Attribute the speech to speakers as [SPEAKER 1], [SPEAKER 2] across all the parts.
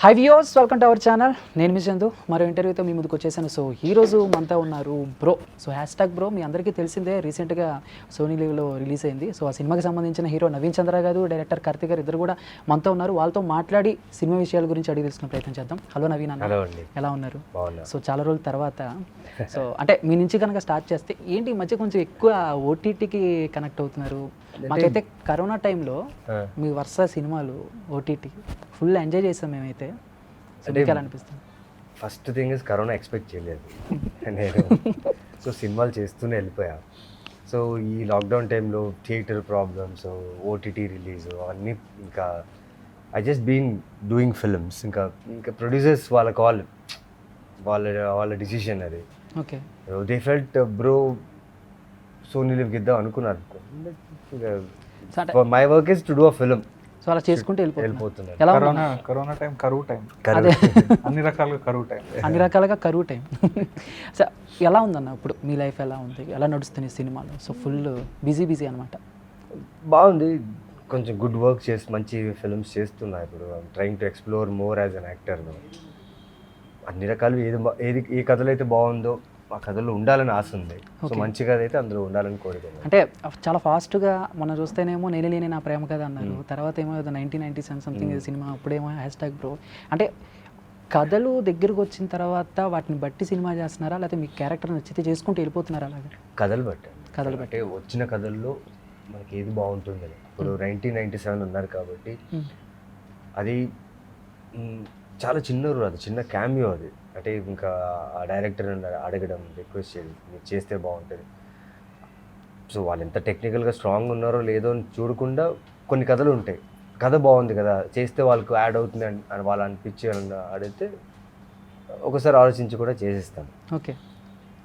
[SPEAKER 1] High viewers, welcome to our channel. నేను మీ చందు మరో ఇంటర్వ్యూతో మీ ముందుకు వచ్చేసాను. సో ఈరోజు మనతో ఉన్నారు బ్రో. సో హ్యాష్ట్యాగ్ బ్రో మీ అందరికీ తెలిసిందే, రీసెంట్గా సోనీ లీవ్లో రిలీజ్ అయింది. సో ఆ సినిమాకి సంబంధించిన హీరో నవీన్ చంద్ర గారు, డైరెక్టర్ కార్తిక్ గారు ఇద్దరు కూడా మనతో ఉన్నారు. వాళ్ళతో మాట్లాడి సినిమా విషయాల గురించి అడిగి తెలుసుకునే ప్రయత్నం చేద్దాం. హలో నవీన్ అన్న, ఎలా ఉన్నారు? సో చాలా రోజుల తర్వాత సో అంటే మీ నుంచి కనుక స్టార్ట్ చేస్తే ఏంటి ఈ మధ్య కొంచెం ఎక్కువ ఓటీటీకి కనెక్ట్ అవుతున్నారు. మాకైతే కరోనా టైంలో మీ వరుస సినిమాలు ఓటీటీ ఫుల్ ఎంజాయ్ చేసాం మేమైతే. అంటే ఎలా అనిపిస్తుంది?
[SPEAKER 2] First thing is corona expect చేయలేదు నేను. సో సినిమాలు చేస్తూనే వెళ్ళిపోయా. సో ఈ లాక్డౌన్ టైంలో థియేటర్ ప్రాబ్లమ్స్, ఓటీటీ రిలీజ్ అవన్నీ ఇంకా I just been doing films. ఇంకా ప్రొడ్యూసర్స్ వాళ్ళ కాల్, వాళ్ళ డిసిషన్ అది.
[SPEAKER 1] Okay,
[SPEAKER 2] they felt bro Sony LIV ఇద్దాం అనుకున్నారు. My work is to do a film.
[SPEAKER 1] So అలా చేసుకుంటూ వెళ్ళిపోతున్నారు.
[SPEAKER 3] ఎలా కరోనా టైం, కరువు టైం, అన్ని రకాలుగా కరువు టైం. సో ఎలా ఉందన్న ఇప్పుడు మీ లైఫ్? ఎలా ఉంది, ఎలా నడుస్తుంది సినిమాలు? సో ఫుల్ బిజీ అనమాట.
[SPEAKER 2] బాగుంది, కొంచెం గుడ్ వర్క్ చేసి మంచి ఫిల్మ్స్ చేస్తున్నా. ఇప్పుడు trying to explore more as an actor. అన్ని రకాలు ఏది ఏ కథలు అయితే బాగుందో ఆ కథలో ఉండాలని ఆశ ఉంది. సో మంచి కథ అయితే అందులో ఉండాలని కోరుకుంటున్నాను.
[SPEAKER 1] అంటే చాలా ఫాస్ట్గా మనం చూస్తేనేమో నేనే నా ప్రేమ కథ అన్నారు, తర్వాత ఏమో 1997 సంథింగ్ సినిమా, అప్పుడేమో హ్యాష్ట్యాగ్ బ్రో. అంటే కథలు దగ్గరకు వచ్చిన తర్వాత వాటిని బట్టి సినిమా చేస్తున్నారా, లేకపోతే మీ క్యారెక్టర్ నచ్చితే చేసుకుంటూ వెళ్ళిపోతున్నారా? అలాగే
[SPEAKER 2] కథలు బట్టి వచ్చిన కథల్లో మనకి ఏది బాగుంటుంది. ఇప్పుడు 1997 ఉన్నారు కాబట్టి అది చాలా చిన్న రోల్, అది చిన్న క్యామియో అది. అంటే ఇంకా ఆ డైరెక్టర్ అడగడం, రిక్వెస్ట్ చేయడం, మీరు చేస్తే బాగుంటుంది. సో వాళ్ళు ఎంత టెక్నికల్గా స్ట్రాంగ్ ఉన్నారో లేదో అని చూడకుండా కొన్ని కథలు ఉంటాయి. కథ బాగుంది కదా, చేస్తే వాళ్ళకు యాడ్ అవుతుంది అని వాళ్ళు అనిపించి అడిగితే ఒకసారి ఆలోచించి కూడా చేసేస్తాను.
[SPEAKER 1] ఓకే,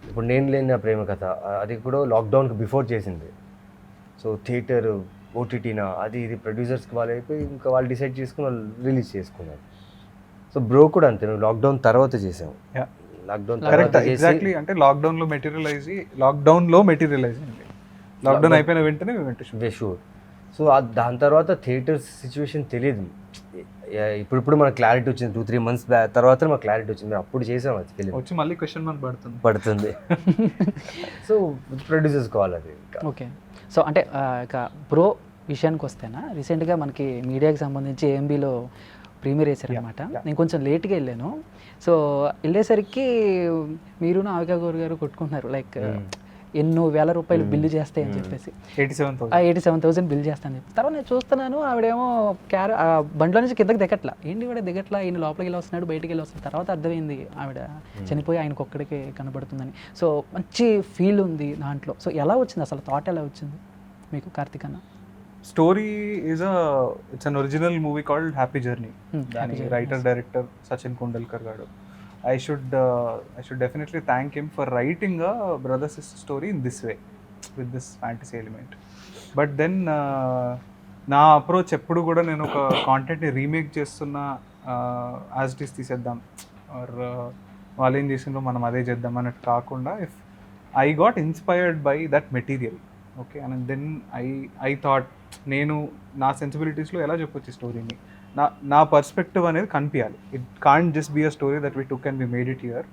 [SPEAKER 2] ఇప్పుడు నేను లేని నా ప్రేమ కథ, అది కూడా లాక్డౌన్కి బిఫోర్ చేసింది. సో థియేటర్, ఓటీటీనా, అది ఇది ప్రొడ్యూసర్స్కి వాళ్ళు అయిపోయి ఇంకా వాళ్ళు డిసైడ్ చేసుకుని వాళ్ళు రిలీజ్ చేసుకున్నారు. సో బ్రో కూడా అంతే, నువ్వు లాక్డౌన్ తర్వాత చేసావు. Lockdown
[SPEAKER 3] correct, exactly. అంటే లాక్డౌన్లో మెటీరియలైజ్ అయింది. లాక్డౌన్ అయిపోయిన వెంటనే
[SPEAKER 2] షూర్. సో దాని తర్వాత థియేటర్స్ సిచ్యువేషన్ తెలియదు. ఇప్పుడు మనకు క్లారిటీ వచ్చింది. 2-3 months తర్వాత మనకు క్లారిటీ వచ్చింది. అప్పుడు చేసాం, అది ఫిలిం
[SPEAKER 3] వచ్చి మళ్ళీ క్వశ్చన్ మార్క్
[SPEAKER 2] పడుతుంది. సో ప్రొడ్యూసర్స్ కావాలి అది.
[SPEAKER 1] ఓకే, సో అంటే ఇక బ్రో విషయానికి వస్తేనా, రీసెంట్గా మనకి మీడియాకి సంబంధించి ఏఎంబీలో ప్రీమియర్ వేసారనమాట. నేను కొంచెం లేట్గా వెళ్ళాను. సో వెళ్ళేసరికి మీరు ఆవికా గౌర్ గారు కొట్టుకుంటున్నారు, లైక్ ఎన్నో వేల రూపాయలు బిల్లు చేస్తాయని చెప్పేసి 87,000 బిల్ చేస్తాను చెప్పి. తర్వాత నేను చూస్తున్నాను ఆవిడేమో బండిలో నుంచి కిందకి దిగట్లా. ఏంటి కూడా దిగట్లా, ఈయన లోపలికి వెళ్ళి వస్తున్నాడు, బయటికి వెళ్ళి వస్తున్నాడు. తర్వాత అర్థమైంది ఆవిడ చనిపోయి ఆయనకు ఒక్కడికే కనబడుతుందని. సో మంచి ఫీల్ ఉంది దాంట్లో. సో ఎలా వచ్చింది అసలు, థాట్ ఎలా వచ్చింది మీకు కార్తిక్ అన్న?
[SPEAKER 3] Story it's an original movie called happy journey. Writer director Sachin Kundalkar గారు. I should definitely thank him for writing a brother sister story in this way, with this fantasy element. But then నా approach ఎప్పుడు కూడా నేను ఒక కాంటెంట్ని remake చేస్తున్న, as it is తీసేద్దాం, or వాళ్ళు ఏం చేసిందో మనం అదే చేద్దాం అన్నట్టు కాకుండా, if I got inspired by that material, okay, and then I thought నేను నా సెన్సిబిలిటీస్లో ఎలా చెప్పొచ్చు స్టోరీని, నా పర్స్పెక్టివ్ అనేది కనిపించాలి. It can't just be a story that we took and we made it here.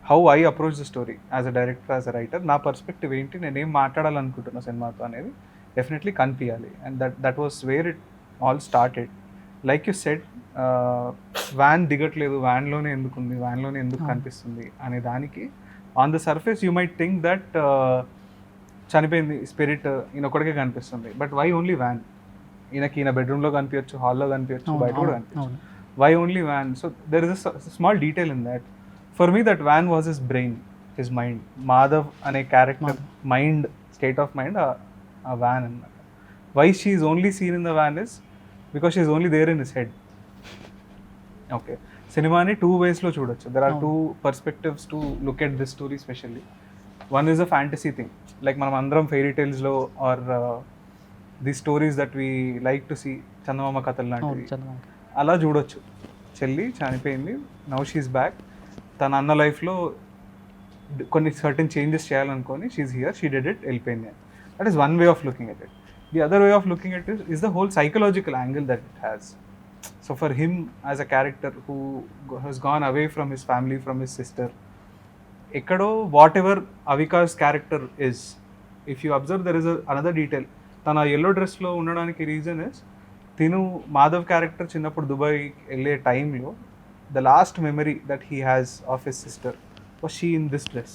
[SPEAKER 3] How I approach the story as a director, as a writer, నా perspective ఏంటి, నేనేం మాట్లాడాలనుకుంటున్నా సినిమాతో అనేది డెఫినెట్లీ కనిపించాలి. And that was where it all started. Like you said, van దిగట్లేదు, వ్యాన్లోనే ఎందుకుంది, వ్యాన్లోనే ఎందుకు కనిపిస్తుంది అనే దానికి on the surface you might think that చనిపోయింది స్పిరిట్ ఈయనొక్కడికే కనిపిస్తుంది. But why only van? ఈయన బెడ్రూమ్లో కనిపించచ్చు, హాల్లో కనిపించచ్చు, బయట కూడా కనిపించచ్చు. Why only van? So there is a small detail in that. For me that van was his brain, his mind. Madhav అనే character mind, state of mind ఆ వ్యాన్ అన్నమాట. Why she is only seen in the van is because she is only there in his head. Okay, సినిమాని 2 waysలో చూడొచ్చు. There are 2 perspectives to look at this story specially. One is a fantasy thing, like మనం అందరం fairy టేల్స్లో or the stories that we like to see, Chandamama కథలు లాంటివి, అలా చూడొచ్చు. చెల్లి చనిపోయింది, నౌ షీఈస్ బ్యాక్, తన అన్న లైఫ్లో కొన్ని సర్టన్ చేంజెస్ చేయాలనుకొని she is here, she did it, వెళ్ళిపోయింది. That is one way of looking at it. The other way of looking at it is the whole psychological angle that it has. So for him as a character who has gone away from his family, from his sister, ekkado whatever Avika's character is, if you observe there is another detail. తన yellow dress లో ఉండడానికి reason is తిను Madhav character చిన్నప్పుడు Dubai వెళ్ళే టైంలో the last memory that he has of his sister was she in this dress,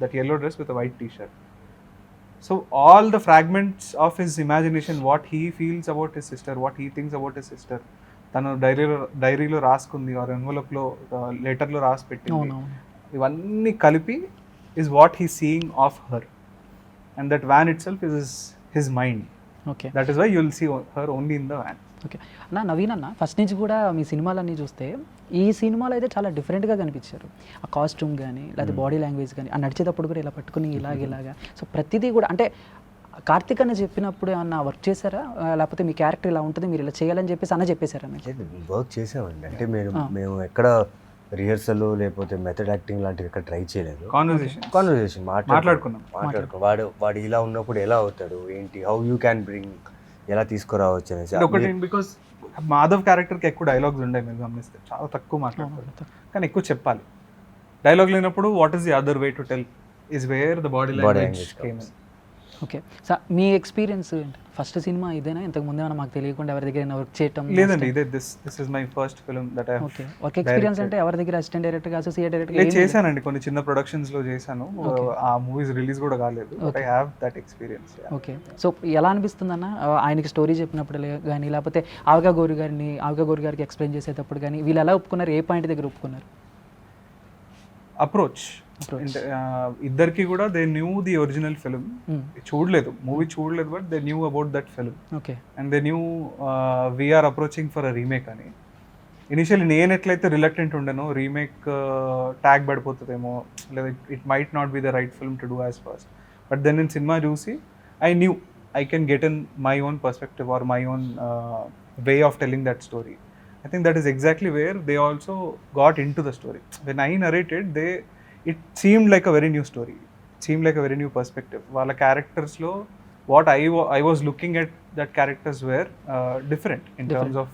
[SPEAKER 3] that yellow dress with a white t-shirt. So all the fragments of his imagination, what he feels about his sister, what he thinks about his sister, తను డైరీలో రాసుకుంది are ఎన్వలప్లో లెటర్లో రాసి పెట్టింది,
[SPEAKER 1] అవునవును.
[SPEAKER 3] ఇవన్నీ కలిపి is what he's seeing of her, and that van itself is his mind.
[SPEAKER 1] Okay
[SPEAKER 3] That is why you will see her only in the van.
[SPEAKER 1] Okay అన్న నవీన్ అన్న ఫస్ట్ నుంచి కూడా మీ సినిమాలన్నీ చూస్తే ఈ సినిమాలో అయితే చాలా డిఫరెంట్గా కనిపించారు. ఆ కాస్ట్యూమ్ కానీ లేకపోతే బాడీ లాంగ్వేజ్ కానీ ఆ నడిచేటప్పుడు కూడా ఇలా పట్టుకుని ఇలాగా సో ప్రతిదీ కూడా అంటే కార్తిక్ అన్న చెప్పినప్పుడు ఏమన్నా వర్క్ చేశారా లేకపోతే మీ క్యారెక్టర్ ఇలా ఉంటుంది మీరు ఇలా చేయాలని చెప్పేసి అన్న చెప్పేశారా మీకు?
[SPEAKER 2] వర్క్ చేసామండి. అంటే మేము ఎక్కడ రిహర్సల్ లేకపోతే మెథడ్ యాక్టింగ్ లాంటివి ఎక్కడ ట్రై చేయలేదు. కాన్వర్సేషన్ మాట్లాడుకున్నాం. వాడు ఇలా ఉన్నప్పుడు ఎలా అవుతాడు ఏంటి, హౌ యూ క్యాన్ బ్రింగ్, ఎలా తీసుకురావచ్చు అనేసి.
[SPEAKER 3] ఒకటి బికాస్ మాధవ్ క్యారెక్టర్కి ఎక్కువ డైలాగ్స్ ఉండే, మీరు గమనిస్తే చాలా తక్కువ మాట్లాడతారు కానీ ఎక్కువ చెప్పాలి. డైలాగ్ లేనప్పుడు what is the other way to tell is where the body language came in.
[SPEAKER 1] Okay sir me experience first cinema ఇదేనా? ఇంతకు ముందు ఏమైనా మాకు తెలియకుండా ఎవరి దగ్గర వర్క్ చేయటం?
[SPEAKER 3] లేదండి, ఇదే this is my first film that I
[SPEAKER 1] okay work experience అంటే ఎవరి దగ్గర అసిస్టెంట్ డైరెక్టర్ అసోసియేట్ డైరెక్టర్
[SPEAKER 3] చేశానండి, కొన్ని చిన్న ప్రొడక్షన్స్ లో చేశాను. ఆ మూవీస్ రిలీజ్ కూడా కాలేదు, but I have that experience.
[SPEAKER 1] Okay so ఎలా అనిపిస్తుంది అన్న ఆయనకి స్టోరీ చెప్పినప్పుడు కానీ లేకపోతే ఆవికా గౌరి గారికి ఎక్స్ప్లెయిన్ చేసేటప్పుడు కానీ వీళ్ళు ఎలా ఒప్పుకున్నారు, ఏ పాయింట్ దగ్గర ఒప్పుకున్నారు?
[SPEAKER 3] అప్రోచ్ ఇద్దరికి కూడా they knew the original film, చూడలేదు మూవీ చూడలేదు, but they knew about that film.
[SPEAKER 1] Okay
[SPEAKER 3] and they knew we are approaching for a remake అని. ఇనిషియల్లీ నేను ఎట్లయితే రిలక్టెంట్ ఉండేనో, రీమేక్ ట్యాగ్ పడిపోతుందేమో లేదా it might not be the right film to do as first, but then నేను సినిమా చూసి I knew I can get in my own perspective or my own way of telling that story. I think that is exactly where they also got into the story. When I narrated, it seemed like a very new story. It seemed like a very new perspective. Wala characters lo, what I was looking at that characters were different in terms of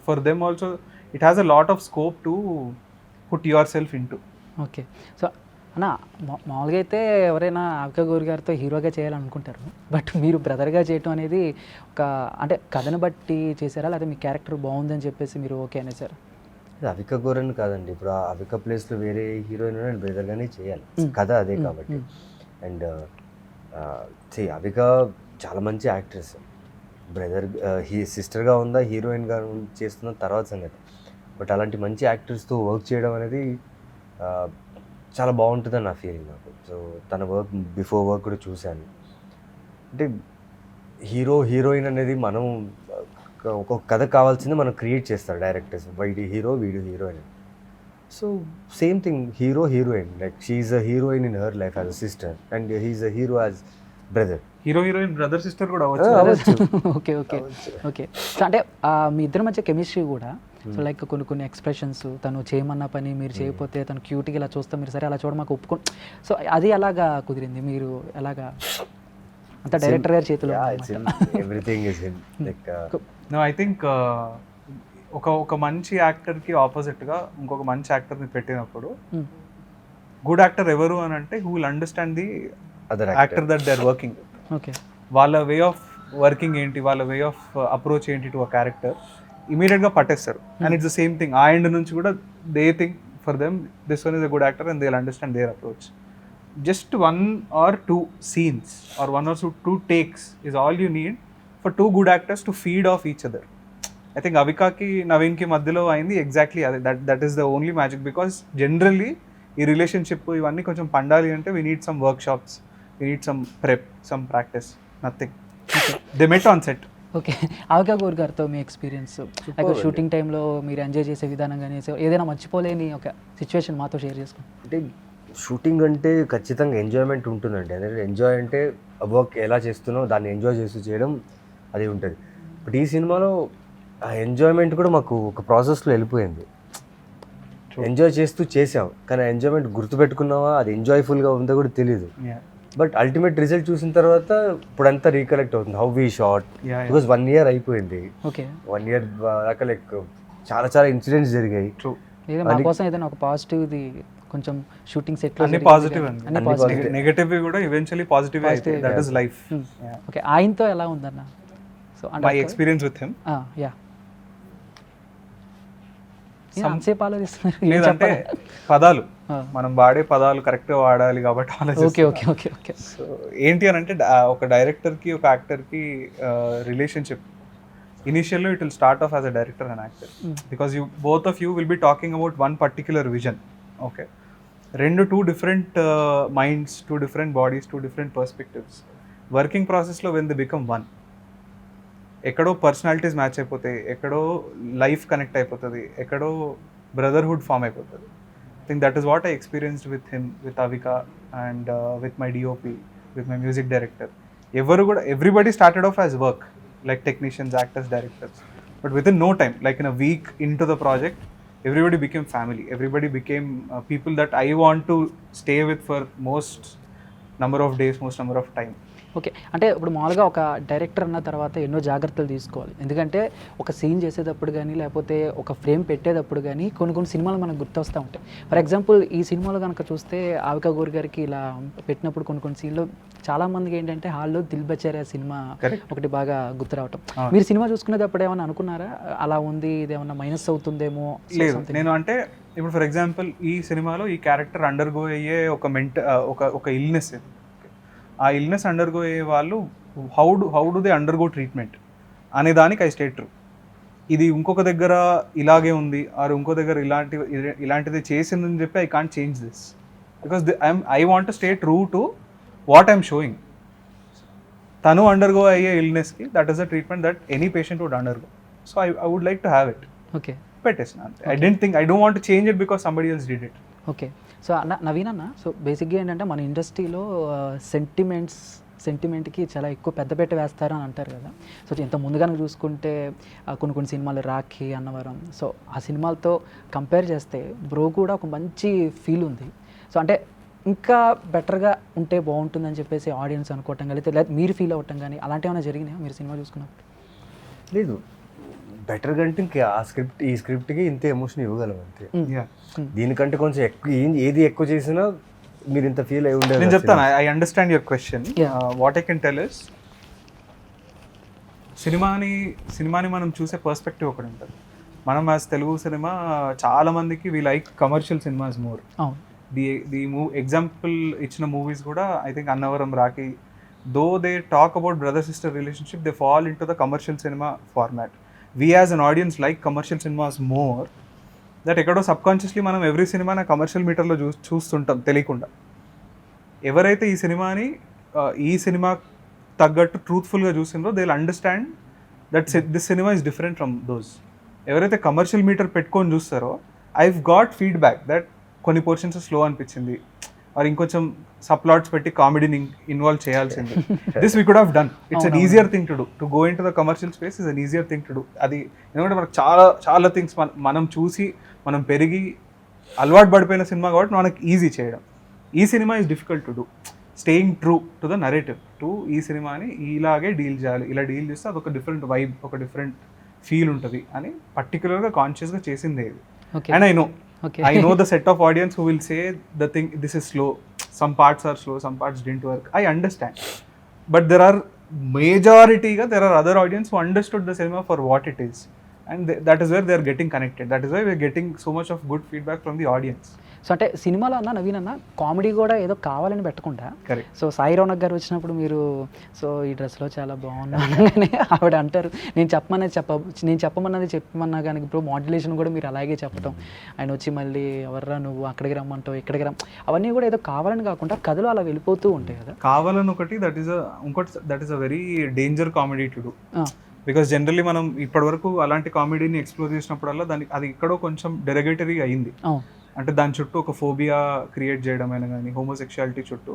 [SPEAKER 3] for them also it has a lot of scope to put yourself into.
[SPEAKER 1] Okay, so అన్న మామూలుగా అయితే ఎవరైనా ఆవికా గౌరి గారితో హీరోగా చేయాలనుకుంటారు, but మీరు బ్రదర్గా చేయటం అనేది ఒక అంటే కథను బట్టి చేశారా లేదా మీ క్యారెక్టర్ బాగుందని చెప్పేసి మీరు ఓకే అనేసారు?
[SPEAKER 2] అవికా గౌరి అని కాదండి, ఇప్పుడు ఆ అవికా ప్లేస్లో వేరే హీరోయిన్ అండ్ బ్రదర్గానే చేయాలి, కథ అదే కాబట్టి. అండ్ అవికా చాలా మంచి యాక్ట్రెస్, బ్రదర్ సిస్టర్గా ఉందా హీరోయిన్గా చేస్తున్న తర్వాత సంగతి, బట్ అలాంటి మంచి యాక్టర్స్తో వర్క్ చేయడం అనేది చాలా బాగుంటుందని నా ఫీలింగ్ నాకు. సో తన వర్క్ బిఫోర్ వర్క్ కూడా చూశాను. అంటే హీరోయిన్ అనేది మనం ఒక కథ కావాల్సింది మనం క్రియేట్ చేస్తారు డైరెక్టర్స్, వీడి హీరో వీడు heroine. So same thing heroine, like she is a heroine in her life as a sister and he is a hero as brother.
[SPEAKER 3] Heroine brother sister కూడా అవ్వచ్చు.
[SPEAKER 1] ఓకే ఓకే ఓకే సో అంటే మీ ఇద్దరి మధ్య chemistry కూడా so like కొన్ని expressions, తను చేయమన్న పని మీరు చేయకపోతే తను క్యూట్గా ఇలా చూస్తాం, మీరు సరే అలా చూడ మాకు ఒప్పుకో, సో అది ఎలాగా కుదిరింది, మీరు ఎలాగా అంత డైరెక్టర్ గారి చేతిలో?
[SPEAKER 2] Everything is him. Like
[SPEAKER 3] no I think ఒక మంచి యాక్టర్కి ఆపోజిట్గా ఇంకొక మంచి యాక్టర్ని పెట్టినప్పుడు గుడ్ యాక్టర్ ఎవరు అని అంటే who will understand the
[SPEAKER 2] other
[SPEAKER 3] actor that they are working.
[SPEAKER 1] Okay
[SPEAKER 3] వాళ్ళ వే ఆఫ్ వర్కింగ్ ఏంటి, వాళ్ళ వే ఆఫ్ అప్రోచ్ ఏంటి టు అ క్యారెక్టర్ ఇమీడియట్గా పట్టేస్తారు. And it's the same thing ఆ ఎండ్ నుంచి కూడా they think for them this one is a good actor and they will understand their approach. Just 1 or 2 scenes or 1 or 2 takes is all you need for 2 good actors to feed off each other. I think అవికాకి నవీన్కి మధ్యలో అయింది exactly అదే. That is the only magic, because generally ఈ relationship ఇవన్నీ కొంచెం పండాలి అంటే we need some workshops, we need some prep, some practice, nothing. They met on set.
[SPEAKER 1] Okay Avika Gor గారితో మీ ఎక్స్పీరియన్స్ లైక్ షూటింగ్ టైంలో మీరు ఎంజాయ్ చేసే విధానం కానీ ఏదైనా మర్చిపోలేని ఒక సిచ్యువేషన్ మాతో షేర్ చేసుకోండి.
[SPEAKER 2] అంటే షూటింగ్ అంటే ఖచ్చితంగా ఎంజాయ్మెంట్ ఉంటుందండి. ఎందుకంటే ఎంజాయ్ అంటే వర్క్ ఎలా చేస్తున్నావు దాన్ని ఎంజాయ్ చేస్తూ చేయడం అది ఉంటుంది. బట్ ఈ సినిమాలో ఆ ఎంజాయ్మెంట్ కూడా మాకు ఒక ప్రాసెస్లో వెళ్ళిపోయింది. ఎంజాయ్ చేస్తూ చేసాం, కానీ ఆ ఎంజాయ్మెంట్ గుర్తుపెట్టుకున్నావా, అది ఎంజాయ్ఫుల్గా ఉందో కూడా తెలీదు. బట్ అల్టిమేట్ రిజల్ట్ చూసిన తర్వాత ఇప్పుడంతా రీకలెక్ట్ అవుతుంది how we shot, because 1 year అయిపోయింది.
[SPEAKER 1] ఓకే
[SPEAKER 2] 1 year దాకా లైక్ చాలా చాలా ఇన్సిడెంట్స్ జరిగాయి.
[SPEAKER 3] ట్రూ.
[SPEAKER 1] ఏదో మా కోసం ఏదైనా ఒక పాజిటివ్ ఇది కొంచెం షూటింగ్ సెట్
[SPEAKER 3] అన్ని పాజిటివ్ అండి, నెగటివ్ కూడా ఈవెన్చువల్లీ పాజిటివ్ అవుతాయి. That is life.
[SPEAKER 1] ఓకే, ఆయనతో ఎలా ఉందన్న? So
[SPEAKER 3] my experience with him,
[SPEAKER 1] yeah సేపు ఆలోచిస్తున్నారు
[SPEAKER 3] లేదంటే పదాలు మనం వాడే పదాలు కరెక్ట్ గా వాడాలి కాబట్టి
[SPEAKER 1] ఓకే
[SPEAKER 3] ఆలోచిస్తాం.
[SPEAKER 1] Okay okay okay.
[SPEAKER 3] సో ఏంటి అని అంటే ఒక డైరెక్టర్ కి ఒక యాక్టర్ కి relationship initially it will start of as a director and actor, because you both of you will be talking about one particular vision. Okay, two different minds, two different bodies, two different perspectives. Working ప్రాసెస్లో when they become one, ఎక్కడో personalities match అయిపోతాయి, ఎక్కడో life connect అయిపోతుంది, ఎక్కడో brotherhood form అయిపోతుంది. I think that is what I experienced with him, with Avika and with my DOP, with my music director. ఎవరు కూడా everybody started off as work, like technicians, actors, directors, but within no time, like in a week into the project, everybody became family, everybody became people that I want to stay with for most number of days, most number of time.
[SPEAKER 1] Okay, అంటే ఇప్పుడు మామూలుగా ఒక director అన్న తర్వాత ఎన్నో జాగ్రత్తలు తీసుకోవాలి. ఎందుకంటే ఒక సీన్ చేసేటప్పుడు కానీ లేకపోతే ఒక ఫ్రేమ్ పెట్టేటప్పుడు కానీ కొన్ని సినిమాలు మనకు గుర్తొస్తూ ఉంటాయి. ఫర్ ఎగ్జాంపుల్ ఈ సినిమాలో కనుక చూస్తే ఆవికా గౌర్ గారికి ఇలా పెట్టినప్పుడు కొన్ని సీన్లు చాలామందికి ఏంటంటే హాల్లో దిల్ బచారే సినిమా ఒకటి బాగా గుర్తు రావటం. మీరు సినిమా చూసుకునేటప్పుడు ఏమైనా అనుకున్నారా అలా ఉంది, ఇదేమన్నా మైనస్ అవుతుందేమో?
[SPEAKER 3] లేదు, నేను అంటే ఇప్పుడు ఫర్ ఎగ్జాంపుల్ ఈ సినిమాలో ఈ క్యారెక్టర్ అండర్గో అయ్యే ఒక ఇల్నెస్, ఆ ఇల్నెస్ అండర్గో అయ్యే వాళ్ళు how do they undergo treatment అనే దానికి ఐ స్టే ట్రూ. ఇది ఇంకొక దగ్గర ఇలాగే ఉంది, ఆర్ ఇంకో దగ్గర ఇలాంటిది చేసిందని చెప్పి I can't change this, because I want to stay true to what I'm showing. తను అండర్గో అయ్యే ఇల్నెస్కి that is the treatment that any patient would undergo. So I would like to have it.
[SPEAKER 1] Okay,
[SPEAKER 3] పెట్టేసిన అంతే. I don't want to change it because somebody else did it.
[SPEAKER 1] Okay, so Naveen అన్న, so బేసిక్గా ఏంటంటే మన ఇండస్ట్రీలో సెంటిమెంట్కి చాలా ఎక్కువ పెద్దపీట వేస్తారు అని అంటారు కదా. సో ఇంత ముందుగానే చూసుకుంటే కొన్ని సినిమాలు రాఖీ, అన్నవరం, సో ఆ సినిమాలతో కంపేర్ చేస్తే బ్రో కూడా ఒక మంచి ఫీల్ ఉంది. సో అంటే ఇంకా బెటర్గా ఉంటే బాగుంటుందని చెప్పేసి ఆడియన్స్ అనుకోవటం కానీ లేదా మీరు ఫీల్ అవ్వటం కానీ అలాంటివి ఏమైనా జరిగినాయా మీరు సినిమా చూసుకున్నప్పుడు?
[SPEAKER 2] లేదు, బెటర్ కంటే ఇంకా ఈ స్క్రిప్ట్కి ఇంత ఎమోషన్ ఇవ్వగలం అంతే. దీనికంటే కొంచెం ఎక్కువ ఏది ఎక్కువ చేసినా మీరు ఇంత ఫీల్ అయి ఉండేది.
[SPEAKER 3] నేను చెప్తాను, I understand your question. What I can tell is, సినిమాని మనం చూసే పర్స్పెక్టివ్ ఒకటి ఉంటుంది. మనం యాజ్ తెలుగు సినిమా చాలా మందికి we like commercial cinemas more. The example ఇచ్చిన మూవీస్ కూడా I think Annavaram, Rakhi, though they talk about brother sister relationship, they fall into the commercial cinema format. We as an audience like commercial cinemas more, that ఎక్కడో subconsciously మనం every సినిమాని commercial మీటర్లో చూస్తుంటాం తెలియకుండా. ఎవరైతే ఈ సినిమా తగ్గట్టు ట్రూత్ఫుల్గా చూసిందో they will understand that this cinema is different from those. ఎవరైతే కమర్షియల్ మీటర్ పెట్టుకొని చూస్తారో ఐవ్ గాట్ ఫీడ్బ్యాక్ దట్ కొన్ని పోర్షన్స్ స్లో అనిపించింది, ఆర్ ఇంకొంచెం సప్లాట్స్ పెట్టి కామెడీని ఇన్వాల్వ్ చేయాల్సింది. This we could have done. It's an easier thing to do. To go into the commercial space is an easier thing to do. అది ఎందుకంటే మనకు చాలా థింగ్స్ మనం చూసి మనం పెరిగి అలవాటు పడిపోయిన సినిమా కాబట్టి మనకు ఈజీ చేయడం. ఈ cinema is difficult to do. Staying true to the narrative, to ఈ సినిమాని ఇలాగే డీల్ చేయాలి, ఇలా డీల్ చేస్తే అదొక డిఫరెంట్ వైబ్, ఒక డిఫరెంట్ ఫీల్ ఉంటుంది అని పర్టికులర్గా కాన్షియస్గా చేసిందే ఇది. And I know the set of audience who will say the thing, this is slow, some parts are slow, some parts didn't work. I understand, but there are there are other audience who understood the cinema for what it is, and that is where they are getting connected. That is why we are getting so much of good feedback from the audience.
[SPEAKER 1] So అంటే సినిమాలో అన్న నవీన్ అన్న comedy కూడా ఏదో కావాలని పెట్టకుండా,
[SPEAKER 3] correct.
[SPEAKER 1] So Sai Raunak గారు వచ్చినప్పుడు మీరు సో ఈ డ్రెస్లో చాలా బాగున్నానని ఆవిడ అంటారు, నేను చెప్పమన్నది చెప్పమన్నా కానీ ఇప్పుడు మాడ్యులేషన్ కూడా మీరు అలాగే చెప్పటం, ఆయన వచ్చి మళ్ళీ ఎవర్రా నువ్వు అక్కడికి రమ్మంటావు ఇక్కడికి అవన్నీ కూడా ఏదో కావాలని కాకుండా కథలు అలా వెళ్ళిపోతూ ఉంటాయి కదా.
[SPEAKER 3] కావాలని ఒకటి, that is a very danger comedy to do. Because generally మనం ఇప్పటివరకు అలాంటి కామెడీని ఎక్స్ప్లోర్ చేసినప్పుడల్లా అది ఎక్కడో కొంచెం డెరగేటరీ అయింది. అంటే దాని చుట్టూ ఒక ఫోబియా క్రియేట్ చేయడం అయినా కానీ, హోమోసెక్షువాలిటీ చుట్టూ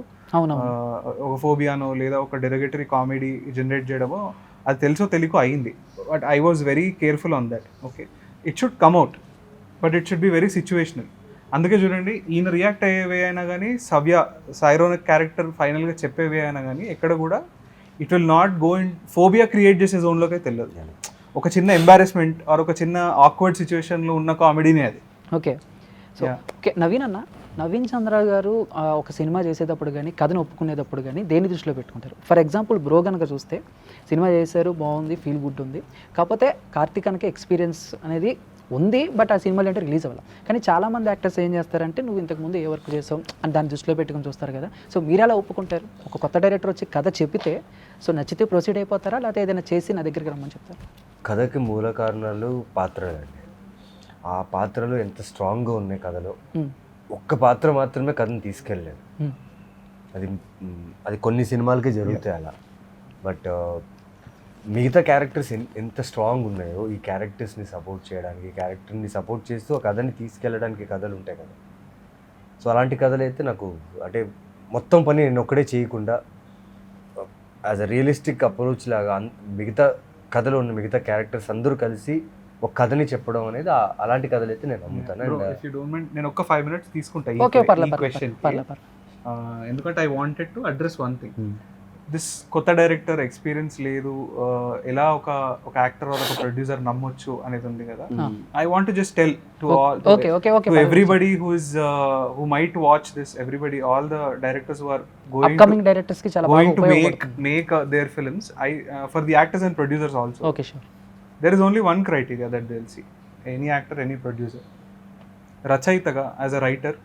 [SPEAKER 3] ఒక ఫోబియానో లేదా ఒక డెరగేటరీ కామెడీ జనరేట్ చేయడమో అది తెలుసో తెలియకో అయింది. But I was very careful on that. Okay, it should come out, but it should be very situational. అందుకే చూడండి, ఈయన రియాక్ట్ అయ్యేవే అయినా కానీ, సాయి రౌనక్ క్యారెక్టర్ ఫైనల్గా చెప్పేవే అయినా కానీ ఎక్కడ కూడా it will not go in phobia create చేసే జోన్లోకి అయితే తెలియదు. ఒక చిన్న ఎంబారెస్మెంట్ ఆర్ ఒక చిన్న ఆక్వర్డ్ సిచ్యువేషన్లో ఉన్న కామెడీనే అది.
[SPEAKER 1] Okay. So
[SPEAKER 3] Yeah.
[SPEAKER 1] Okay, Naveen Chandra గారు ఒక సినిమా చేసేటప్పుడు కానీ కథను ఒప్పుకునేటప్పుడు కానీ దేని దృష్టిలో పెట్టుకుంటారు? ఫర్ ఎగ్జాంపుల్ బ్రో కనుక చూస్తే సినిమా చేశారు, బాగుంది, ఫీల్ గుడ్ ఉంది, కాకపోతే కార్తీక్ కనుక ఎక్స్పీరియన్స్ అనేది ఉంది, బట్ ఆ సినిమాలు అంటే రిలీజ్ అవ్వాలి. కానీ చాలామంది యాక్టర్స్ ఏం చేస్తారంటే నువ్వు ఇంతకుముందు ఏ వర్క్ చేసావు అని దాన్ని దృష్టిలో పెట్టుకుని చూస్తారు కదా. సో మీరు ఎలా ఒప్పుకుంటారు? ఒక కొత్త డైరెక్టర్ వచ్చి కథ చెప్పితే సో నచ్చితే ప్రొసీడ్ అయిపోతారా, లేకపోతే ఏదైనా చేసి నా దగ్గరికి రమ్మని చెప్తారు?
[SPEAKER 2] కథకి మూల కారణాలు పాత్రలు అండి. ఆ పాత్రలు ఎంత స్ట్రాంగ్గా ఉన్నాయి కథలో, ఒక్క పాత్ర మాత్రమే కథను తీసుకెళ్ళలేదు. అది కొన్ని సినిమాలకే జరుగుతాయి అలా. బట్ మిగతా క్యారెక్టర్స్ ఎంత స్ట్రాంగ్ ఉన్నాయో ఈ క్యారెక్టర్స్ని సపోర్ట్ చేయడానికి, ఈ క్యారెక్టర్ని సపోర్ట్ చేస్తూ ఆ కథని తీసుకెళ్ళడానికి కథలు ఉంటాయి కదా. సో అలాంటి కథలు అయితే నాకు అంటే మొత్తం పని నేను ఒక్కడే చేయకుండా యాజ్ అ రియలిస్టిక్ అప్రోచ్ లాగా మిగతా కథలో ఉన్న మిగతా క్యారెక్టర్స్ అందరూ కలిసి ఒక కథని చెప్పడం అనేది అలాంటి కథలు అయితే నేను నమ్ముతాను.
[SPEAKER 3] నేను ఒక్క 5 minutes తీసుకుంటా ఈ క్వశ్చన్, ఎందుకంటే I wanted to address one thing. This కొత్త డైరెక్టర్ ఎక్స్పీరియన్స్ లేదు, ఎలా ఒక యాక్టర్ ఒక ప్రొడ్యూసర్ నమ్మొచ్చు అనేది ఉంది కదా. I want to just tell to everybody who might watch this, everybody, all the directors who are
[SPEAKER 1] upcoming directors ki chala
[SPEAKER 3] going to make their films, for the actors and producers also.
[SPEAKER 1] Okay, sure.
[SPEAKER 3] There is only one criteria that they'll see. Any actor, any producer. రచయితగా as a writer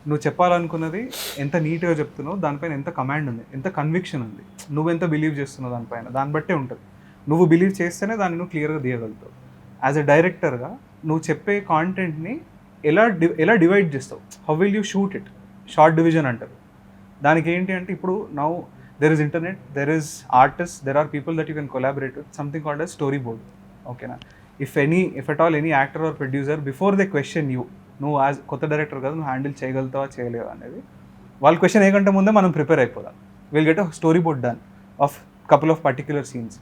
[SPEAKER 3] నువ్వు చెప్పాలనుకున్నది ఎంత నీట్గా చెప్తున్నావు, దానిపైన ఎంత command ఉంది, ఎంత కన్విక్షన్ ఉంది, నువ్వెంత బిలీవ్ చేస్తున్నావు దానిపైన, దాన్ని బట్టే ఉంటుంది. నువ్వు బిలీవ్ చేస్తేనే దాన్ని నువ్వు క్లియర్గా తీయగలుగుతావు. యాజ్ అ డైరెక్టర్గా నువ్వు చెప్పే కాంటెంట్ని ఎలా డివైడ్ చేస్తావు, how will you shoot it, shot division అంటారు. దానికి ఏంటి అంటే ఇప్పుడు now there is internet, there is artist, there are people that you can collaborate with, something called as storyboard. ఓకేనా? If at all any actor or producer, before they question you, నువ్వు as కొత్త director కదా, నువ్వు handle చేయగలుగుతావా చేయలేవా అనేది వాళ్ళు question ఏకంటే ముందే మనం prepare అయిపోదాం. Will get a story board done of couple of particular scenes.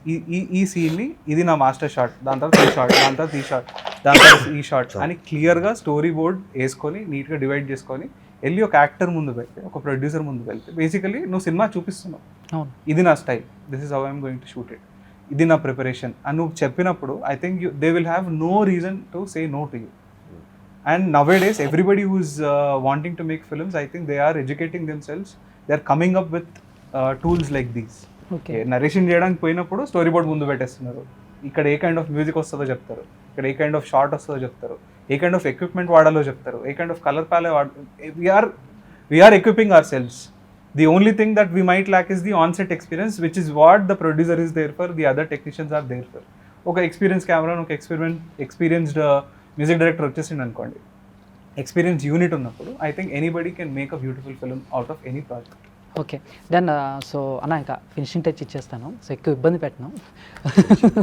[SPEAKER 3] ఈ సీన్ని ఇది నా మాస్టర్ షాట్, దాని తర్వాత ఈ షాట్, దాని తర్వాత ఈ షాట్, దాని తర్వాత ఈ షాట్ అని క్లియర్గా స్టోరీ బోర్డ్ వేసుకొని నీట్గా డివైడ్ చేసుకొని వెళ్ళి ఒక యాక్టర్ ముందు వెళ్తే, ఒక ప్రొడ్యూసర్ ముందు వెళ్తే బేసికలీ నువ్వు సినిమా చూపిస్తున్నావు, ఇది నా style, this is how I'm going to shoot it, ఇది నా ప్రిపరేషన్ అని నువ్వు చెప్పినప్పుడు I think they will have no reason to say no to you. And nowadays, everybody who's wanting to make films, I think they are educating themselves. They are coming up with tools like these.
[SPEAKER 1] Okay.
[SPEAKER 3] Narration చేయడానికి పోయినప్పుడు story board ముందు పెట్టేస్తున్నారు. ఇక్కడ ఏ kind of music వస్తుందో చెప్తారు, ఇక్కడ ఏ kind of short వస్తుందో చెప్తారు, ఏ కైండ్ ఆఫ్ ఎక్విప్మెంట్ వాడాలో చెప్తారు, ఏ kind of colour palette we are equipping ourselves. The only thing that we might lack is the on-set experience, which is what the producer is there for, the other technicians are there for. ఒక experience camera, ఒక experienced music director వచ్చేసిండు అనుకోండి, experience unit ఉన్నప్పుడు I think anybody can make a beautiful film out of any project.
[SPEAKER 1] Okay, done. So అన్న ఇంకా finishing touch ఇచ్చేస్తాను, so ఎక్కువ ఇబ్బంది పెట్టను.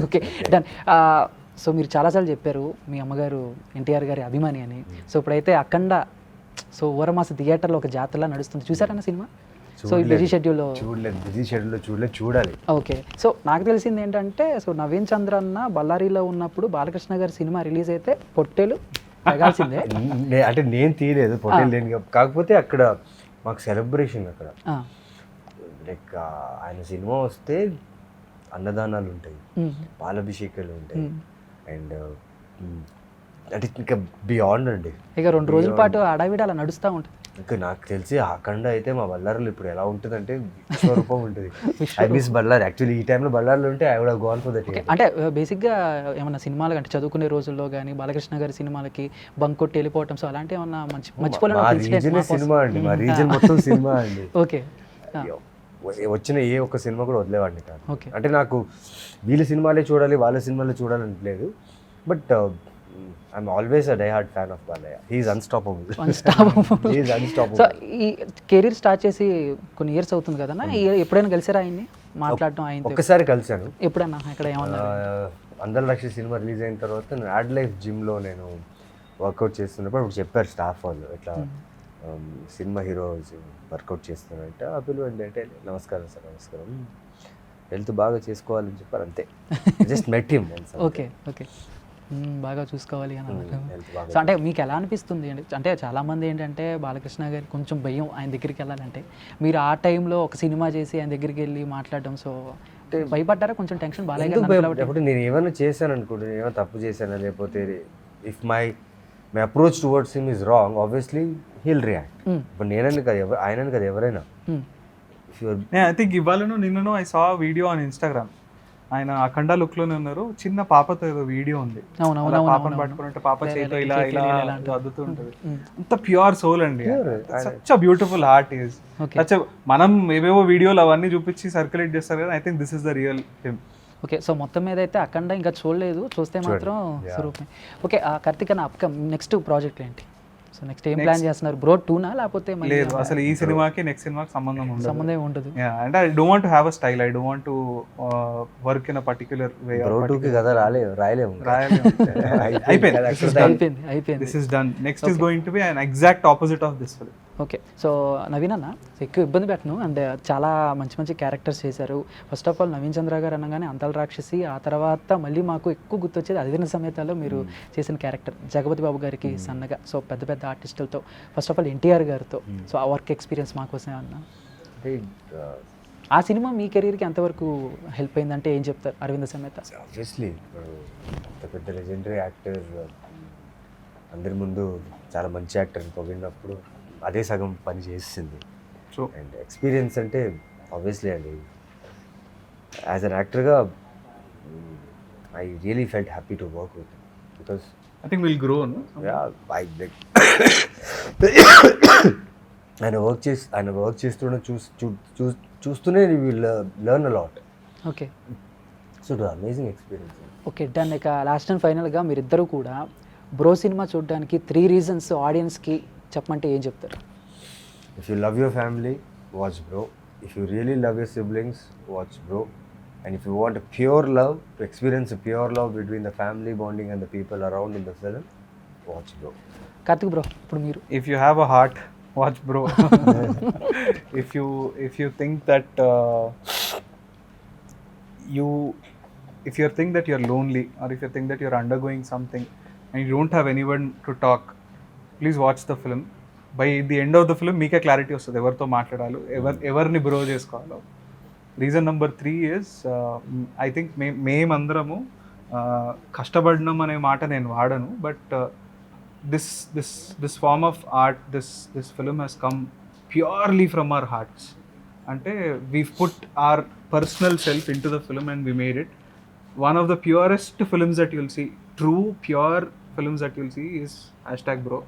[SPEAKER 1] Okay, done. సో మీరు చాలాసార్లు చెప్పారు మీ అమ్మగారు ఎన్టీఆర్ గారి అభిమాని అని. సో ఇప్పుడైతే అఖండ సో ఓరమాస థియేటర్లో ఒక జాతరలా నడుస్తుంది, చూసారన్న సినిమా? సో ఈ బిజీ షెడ్యూల్లో
[SPEAKER 2] చూడాలి.
[SPEAKER 1] ఓకే, సో నాకు తెలిసింది ఏంటంటే సో నవీన్ చంద్ర అన్న బళ్ళారిలో ఉన్నప్పుడు బాలకృష్ణ గారి సినిమా రిలీజ్ అయితే పొట్టేలు తగాల్సిందే.
[SPEAKER 2] అంటే నేను తీయలేదు పొట్టేలు లేని, కాకపోతే అక్కడ మాకు సెలబ్రేషన్ అక్కడ లైక్ ఆయన సినిమా వస్తే అన్నదానాలు ఉంటాయి, పాలాభిషేకాలు ఉంటాయి, అండ్ అంటే ఇంకా బియాండ్ అండి.
[SPEAKER 1] ఇక 2 రోజుల పాటు అడావిడ అలా నడుస్తూ ఉంటుంది.
[SPEAKER 2] ఇంకా నాకు తెలిసి అఖండ అయితే మా బళ్ళారిలో ఇప్పుడు ఎలా ఉంటుంది అంటే విశ్వరూపం ఉంటుంది. I miss Ballari. యాక్చువల్లీ ఈ టైంలో బళ్ళారిలో ఉంటే I would have gone for that.
[SPEAKER 1] అంటే బేసిక్గా ఏమన్నా సినిమాలు అంటే చదువుకునే రోజుల్లో కానీ బాలకృష్ణ గారి సినిమాలకి బంక్ కొట్టి వెళ్ళిపోవటం, సో అలాంటి ఏమన్నా
[SPEAKER 2] మర్చిపోలేని సినిమా అండి, మా రీజన్ మొత్తం సినిమా అండి.
[SPEAKER 1] ఓకే,
[SPEAKER 2] వచ్చిన ఏ ఒక్క సినిమా కూడా వదిలేవాడిని కాదు. అంటే నాకు వీళ్ళ సినిమాలే చూడాలి, వాళ్ళ సినిమాలే చూడాలని లేదు, but I'm always a die-hard fan of Balaya. He is unstoppable. He is unstoppable.
[SPEAKER 1] So ఈ కెరీర్ స్టార్ట్ చేసి కొన్ని ఇయర్స్ అవుతుంది కదా, ఎప్పుడైనా కలిసారా ఆయన్ని, మాట్లాడటం ఆయన?
[SPEAKER 2] ఒక్కసారి కలిసాను.
[SPEAKER 1] ఎప్పుడన్నా ఇక్కడ ఏమన్నా?
[SPEAKER 2] అందరి లక్ష సినిమా రిలీజ్ అయిన తర్వాత నేను యాడ్ లైఫ్ జిమ్లో నేను వర్కౌట్ చేస్తున్నప్పుడు అప్పుడు చెప్పారు స్టాఫ్ వాళ్ళు, ఇట్లా సినిమా హీరోస్ వర్కౌట్ చేస్తున్నారంటే ఆ పిలువండి అంటే నమస్కారం సార్, నమస్కారం, హెల్త్ బాగా చేసుకోవాలని చెప్పారు, అంతే. Just met him.
[SPEAKER 1] Okay, okay, బాగా చూసుకోవాలి అని అన్నారు. సో అంటే మీకు ఎలా అనిపిస్తుంది అంటే చాలామంది ఏంటంటే బాలకృష్ణ గారికి కొంచెం భయం ఆయన దగ్గరికి వెళ్ళాలంటే, మీరు ఆ టైంలో ఒక సినిమా చేసి ఆయన దగ్గరికి వెళ్ళి మాట్లాడడం, సో భయపడ్డారా కొంచెం టెన్షన్
[SPEAKER 2] ఎందుకు
[SPEAKER 1] బాగా
[SPEAKER 2] ఇప్పుడు నేను ఏమైనా చేశాను అనుకోండి, నేను ఏమైనా తప్పు చేశానా, లేకపోతే if my approach towards him is wrong, obviously he'll react. ఇప్పుడు నేనని కదా ఆయనని కదా ఎవరైనా. ఇఫ్ యువర్
[SPEAKER 3] ఐ థింక్ ఇవాళను నిన్నను I saw video on Instagram. ఆయన అఖండ లుక్ లోనే ఉన్నారు, చిన్న పాపతో ఏదో వీడియో ఉంది, అలా పాపను పట్టుకుంటే పాప చేతితో ఇలా ఇలా అద్దుతూ ఉంటుంది. అంత ప్యూర్ సోల్ అండి, such a beautiful heart is. మనం ఏవేవో వీడియోలు అవన్నీ చూపించి సర్క్యులేట్ చేస్తారు కదా, I think this is the real him.
[SPEAKER 1] Okay, so మొత్తం మీద అయితే అఖండ ఇంకా చూడలేదు, చూస్తే మాత్రం స్వరూపమే. ఓకే, కార్తిక్ అన్న నెక్స్ట్ ప్రాజెక్ట్ ఏంటి? సో నెక్స్ట్ ఏం ప్లాన్ చేస్తున్నారు? బ్రో 2నా లేకపోతే
[SPEAKER 3] లేదు, అసలు ఈ సినిమాకి నెక్స్ట్ సినిమాకి సంబంధం
[SPEAKER 1] ఉండదు.
[SPEAKER 3] అంటే I don't want to have a style, I don't want to work in a particular way.
[SPEAKER 2] బ్రోటుకి కదా రాయలేము.
[SPEAKER 1] అయిపోయింది.
[SPEAKER 3] This is done. Next is going to be an exact opposite of this film.
[SPEAKER 1] Okay, so Naveen అన్న ఎక్కువ ఇబ్బంది పెట్టను, and చాలా మంచి మంచి క్యారెక్టర్స్ చేశారు. First of all Naveen Chandra గారు అనగానే అంతల రాక్షసి, ఆ తర్వాత మళ్ళీ మాకు ఎక్కువ గుర్తొచ్చేది అదివిన సమేతాల్లో మీరు చేసిన క్యారెక్టర్ జగపతి బాబు గారికి సన్నగా. సో పెద్ద పెద్ద ఆర్టిస్టులతో, ఫస్ట్ ఆఫ్ ఆల్ ఎన్టీఆర్ గారితో, సో ఆ వర్క్ ఎక్స్పీరియన్స్ మాకోసమే అన్న. ఆ సినిమా మీ కెరీర్కి ఎంతవరకు హెల్ప్ అయిందంటే ఏం చెప్తారు? అరవింద సమేత
[SPEAKER 2] ఆబ్వియస్లీ అంత పెద్ద లెజెండరీ యాక్టర్ అందరి ముందు చాలా మంచి యాక్టర్ పొగిడినప్పుడు అదే సగం పని చేసింది. అండ్ ఎక్స్పీరియన్స్ అంటే ఆబ్వియస్లీ అండి, యాజ్ అన్ యాక్టర్గా I really felt happy to work with, because
[SPEAKER 3] I think we'll grow.
[SPEAKER 2] ఆయన వర్క్ చేస్తున్న చూస్తూనే will learn a lot.
[SPEAKER 1] Okay,
[SPEAKER 2] so it amazing experience.
[SPEAKER 1] Okay done. ఇక లాస్ట్ అండ్ ఫైనల్గా మీరిద్దరూ కూడా బ్రో సినిమా చూడడానికి 3 రీజన్స్ ఆడియన్స్కి చెప్పమంటే ఏం చెప్తారు?
[SPEAKER 2] If you love your family, watch Bro. If you really love your siblings, watch Bro. And if you want a pure love, to experience a pure love between the family bonding and the people around in the film, watch Bro.
[SPEAKER 1] Karthik bro, ఇప్పుడు మీరు
[SPEAKER 3] If you have a heart, watch Bro. If you think that if you think that you're lonely, or if you think that you're undergoing something and you don't have anyone to talk, please watch the film. By the end of the film మీకే clarity వస్తుంది ఎవరితో మాట్లాడాలో, ఎవరిని బ్రో చేసుకోవాలో. Reason number 3 is I think మేమందరము కష్టపడినాం అనే మాట నేను వాడను, but this form of art, this film has come purely from our hearts. అంటే we've put our personal self into the film and we made it. One of the purest films that you'll see, true pure films that you'll see is #bro.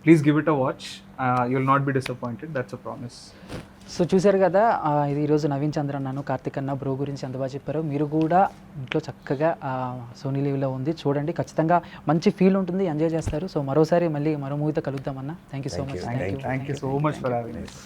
[SPEAKER 3] Please give it a watch. You'll not be disappointed. That's a promise.
[SPEAKER 1] So చూశారు కదా, ఇది ఈరోజు నవీన్ చంద్ర అన్నాను, కార్తిక్ అన్న bro గురించి ఎంత బాగా చెప్పారో. మీరు కూడా ఇంట్లో చక్కగా సోనీ లీవ్లో ఉంది, చూడండి, ఖచ్చితంగా మంచి ఫీల్ ఉంటుంది, ఎంజాయ్ చేస్తారు. సో మరోసారి మళ్ళీ మరో మూవీతో కలుద్దామన్నా. Thank you so much.
[SPEAKER 3] Thank you so much for having us.